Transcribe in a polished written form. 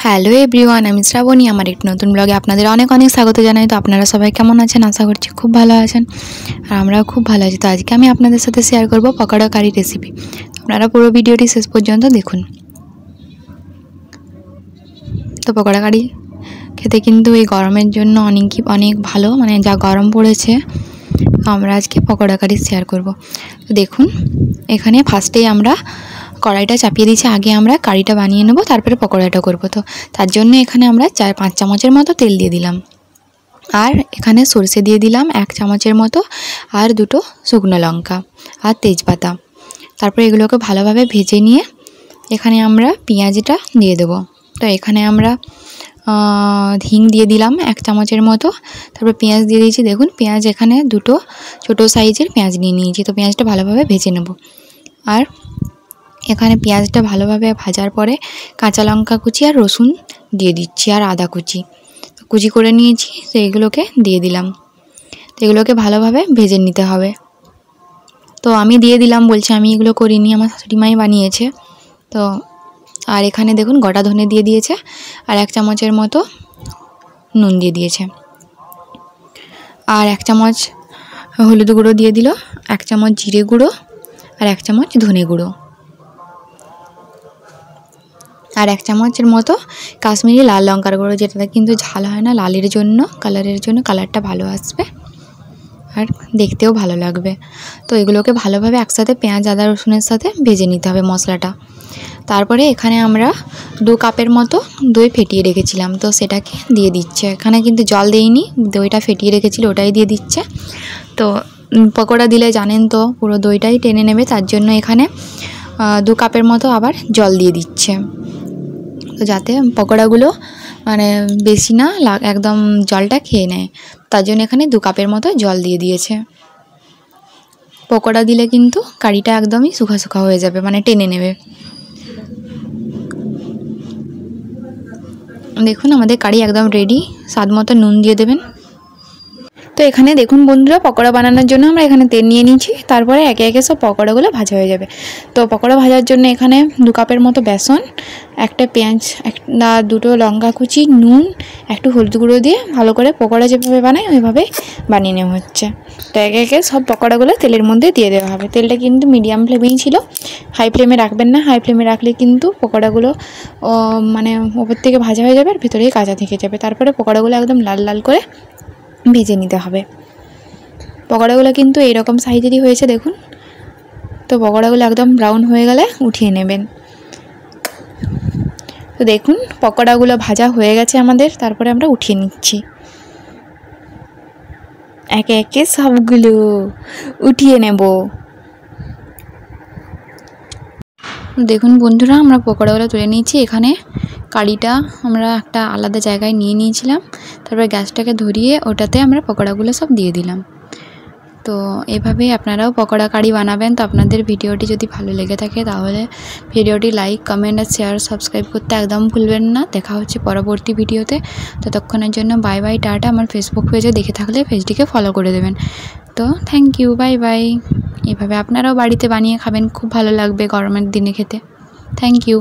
Hello everyone, আমি শ্রাবণী। আমার একটি নতুন ব্লগে আপনাদের অনেক অনেক স্বাগত জানাই। তো আপনারা সবাই কেমন আছেন? আশা করছি খুব ভালো আছেন, আর আমরাও খুব ভালো আছি। তো আজকে আমি আপনাদের সাথে শেয়ার করব পকোড়া কারি রেসিপি। আপনারা পুরো ভিডিওটি শেষ পর্যন্ত দেখুন। তো পকোড়া কারি খেতে কিন্তু এই গরমের জন্য অনেক ভালো, মানে যা গরম পড়েছে, আমরা আজকে পকোড়া কারি শেয়ার করব। তো দেখুন, এখানে ফার্স্টেই আমরা কড়াইটা চাপিয়ে দিয়েছি। আগে আমরা কারিটা বানিয়ে নেব, তারপরে পকোড়াটা করব। তো তার জন্য এখানে আমরা 4-5 চামচের মতো তেল দিয়ে দিলাম, আর এখানে সরষে দিয়ে দিলাম 1 চামচের মতো, আর 2টো শুকনো লঙ্কা আর তেজপাতা। তারপরে এগুলোকে ভালোভাবে ভেজে নিয়ে এখানে আমরা পেঁয়াজটা দিয়ে দেব। তো এখানে আমরা হিং দিয়ে দিলাম 1 চামচের মতো, তারপর পেঁয়াজ দিয়ে দিয়েছি। দেখুন, পেঁয়াজ এখানে 2টো ছোটো সাইজের পেঁয়াজ নিয়ে নিয়েছি। তো পেঁয়াজটা ভালোভাবে ভেজে নেব। আর এখানে পেঁয়াজটা ভালোভাবে ভাজার পরে কাঁচা লঙ্কা কুচি আর রসুন দিয়ে দিচ্ছি, আর আদা কুচি করে নিয়েছি, তো এগুলোকে দিয়ে দিলাম। তো এগুলোকে ভালোভাবে ভেজে নিতে হবে। তো আমি দিয়ে দিলাম, বলছি আমি এগুলো করিনি, আমার শাশুড়ি মাই বানিয়েছে। তো আর এখানে দেখুন গোটা ধনে দিয়ে দিয়েছে, আর 1 চামচের মতো নুন দিয়ে দিয়েছে, আর 1 চামচ হলুদ গুঁড়ো দিয়ে দিল, 1 চামচ জিরে গুঁড়ো, আর 1 চামচ ধনে গুঁড়ো, আর 1 চামচের মতো কাশ্মীরি লাল লঙ্কার গুঁড়ো, যেটাতে কিন্তু ঝাল হয় না, লালের জন্য, কালারটা ভালো আসবে আর দেখতেও ভালো লাগবে। তো এগুলোকে ভালোভাবে একসাথে পেঁয়াজ আদা রসুনের সাথে ভেজে নিতে হবে মশলাটা। তারপরে এখানে আমরা 2 কাপের মতো দই ফেটিয়ে রেখেছিলাম, তো সেটাকে দিয়ে দিচ্ছে। এখানে কিন্তু জল দেইনি, দইটা ফেটিয়ে রেখেছিল ওটাই দিয়ে দিচ্ছে। তো পকোড়া দিলে জানেন তো পুরো দইটাই টেনে নেবে, তার জন্য এখানে 2 কাপের মতো আবার জল দিয়ে দিচ্ছে। তো যাতে পকোড়াগুলো মানে বেশি না একদম জলটা খেয়ে নেয়, তার জন্য এখানে 2 কাপের মতো জল দিয়ে দিয়েছে। পকোড়া দিলে কিন্তু কারিটা একদমই শুকা শুকা হয়ে যাবে, মানে টেনে নেবে। দেখুন আমাদের কারি একদম রেডি। স্বাদ মতো নুন দিয়ে দেবেন। তো এখানে দেখুন বন্ধুরা, পকোড়া বানানোর জন্য আমরা এখানে তেল নিয়ে নিয়েছি। তারপরে একে একে সব পকোড়াগুলো ভাজা হয়ে যাবে। তো পকোড়া ভাজার জন্য এখানে 2 কাপের মতো বেসন, একটা পেঁয়াজ, 2টো লঙ্কা কুচি, নুন, একটু হলুদ গুঁড়ো দিয়ে ভালো করে পকোড়া যেভাবে বানায় ওইভাবে বানিয়ে নেওয়া হচ্ছে। তো একে একে সব পকোড়াগুলো তেলের মধ্যে দিয়ে দেওয়া হবে। তেলটা কিন্তু মিডিয়াম ফ্লেমেই ছিল, হাই ফ্লেমে রাখবেন না। হাই ফ্লেমে রাখলে কিন্তু পকোড়াগুলো মানে ওপর থেকে ভাজা হয়ে যাবে আর ভেতরেই কাঁচা থেকে যাবে। তারপরে পকোড়াগুলো একদম লাল লাল করে ভেজে নিতে হবে। পকোড়াগুলো কিন্তু এইরকম সাইজেরই হয়েছে দেখুন। তো পকোড়াগুলো একদম ব্রাউন হয়ে গেলে উঠিয়ে নেবেন। তো দেখুন পকোড়াগুলো ভাজা হয়ে গেছে আমাদের, তারপরে আমরা উঠিয়ে নিচ্ছি। একে একে সবগুলো উঠিয়ে নেব। দেখুন বন্ধুরা, আমরা পকোড়াগুলো তুলে নিয়েছি। এখানে কারিটা আমরা একটা আলাদা জায়গায় নিয়ে নিয়েছিলাম, তারপরে গ্যাসটাকে ধরিয়ে ওটাতে আমরা পকোড়াগুলো সব দিয়ে দিলাম। তো এভাবেই আপনারাও পকোড়া কারি বানাবেন। তো আপনাদের ভিডিওটি যদি ভালো লেগে থাকে তাহলে ভিডিওটি লাইক, কমেন্ট আর শেয়ার, সাবস্ক্রাইব করতে একদম ভুলবেন না। দেখা হচ্ছে পরবর্তী ভিডিওতে। ততক্ষণের জন্য বাই বাই, টাটা। আমার ফেসবুক পেজে দেখে থাকলে পেজটিকে ফলো করে দেবেন। তো থ্যাংক ইউ, বাই বাই। এভাবে আপনারাও বাড়িতে বানিয়ে খাবেন, খুব ভালো লাগবে গরমের দিনে খেতে। Thank you.